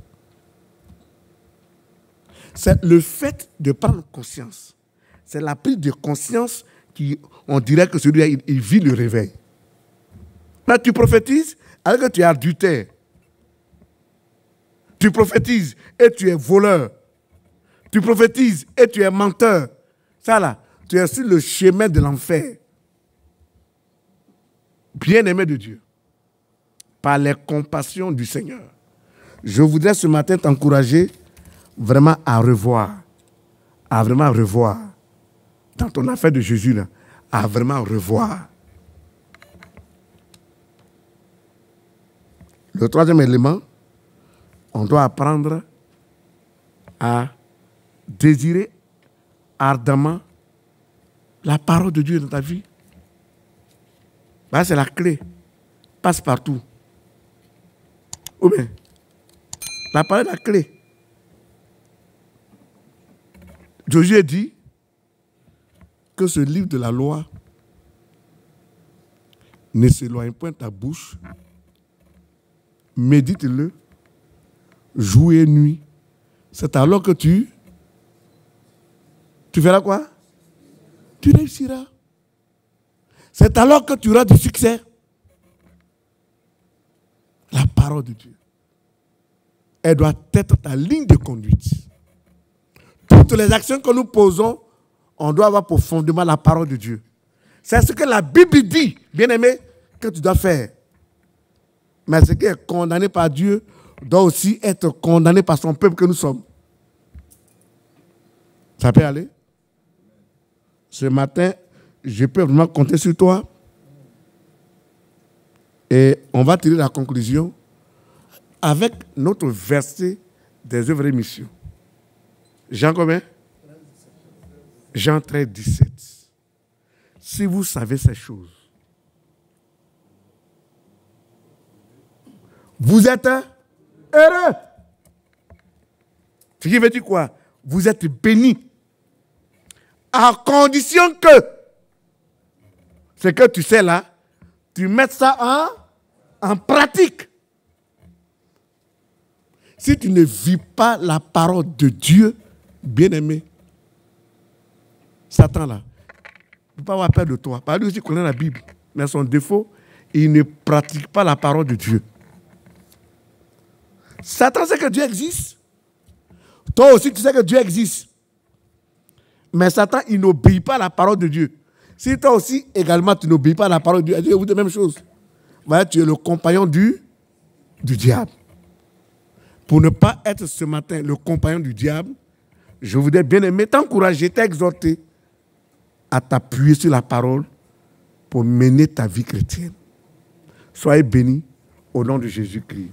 C'est le fait de prendre conscience. C'est la prise de conscience qui, on dirait que celui-là, il vit le réveil. Là, tu prophétises alors que tu es adultère. Tu prophétises et tu es voleur. Tu prophétises et tu es menteur. Ça là, tu es sur le chemin de l'enfer. Bien-aimé de Dieu, par les compassions du Seigneur, je voudrais ce matin t'encourager vraiment à revoir, dans ton affaire de Jésus, là, à vraiment revoir. Le troisième élément, on doit apprendre à désirer ardemment la parole de Dieu dans ta vie. Bah, c'est la clé. Passe partout. Ou bien, la parole est la clé. Josué dit que ce livre de la loi ne s'éloigne point de ta bouche. Médite-le, jour et nuit. C'est alors que tu feras quoi? Tu réussiras. C'est alors que tu auras du succès. La parole de Dieu, elle doit être ta ligne de conduite. toutes les actions que nous posons, on doit avoir pour fondement la parole de Dieu. C'est ce que la Bible dit, bien-aimé, que tu dois faire. Mais ce qui est condamné par Dieu doit aussi être condamné par son peuple que nous sommes. Ça peut aller? Ce matin, je peux vraiment compter sur toi. Et on va tirer la conclusion avec notre verset des œuvres et missions. Jean combien? Jean 13, 17. Si vous savez ces choses, vous êtes heureux. Ce qui veut dire quoi? Vous êtes bénis. À condition que ce que tu sais là, tu mettes ça en pratique. Si tu ne vis pas la parole de Dieu, bien-aimé, Satan là, ne peut pas avoir peur de toi. Parce que lui aussi connaît la Bible. Mais son défaut, il ne pratique pas la parole de Dieu. Satan sait que Dieu existe. Toi aussi, tu sais que Dieu existe. Mais Satan, il n'obéit pas à la parole de Dieu. Si toi aussi, également, tu n'obéis pas à la parole de Dieu, vous dites la même chose. Voilà, tu es le compagnon du diable. Pour ne pas être ce matin le compagnon du diable, je voudrais bien aimer t'encourager, t'exhorter à t'appuyer sur la parole pour mener ta vie chrétienne. Soyez bénis au nom de Jésus-Christ.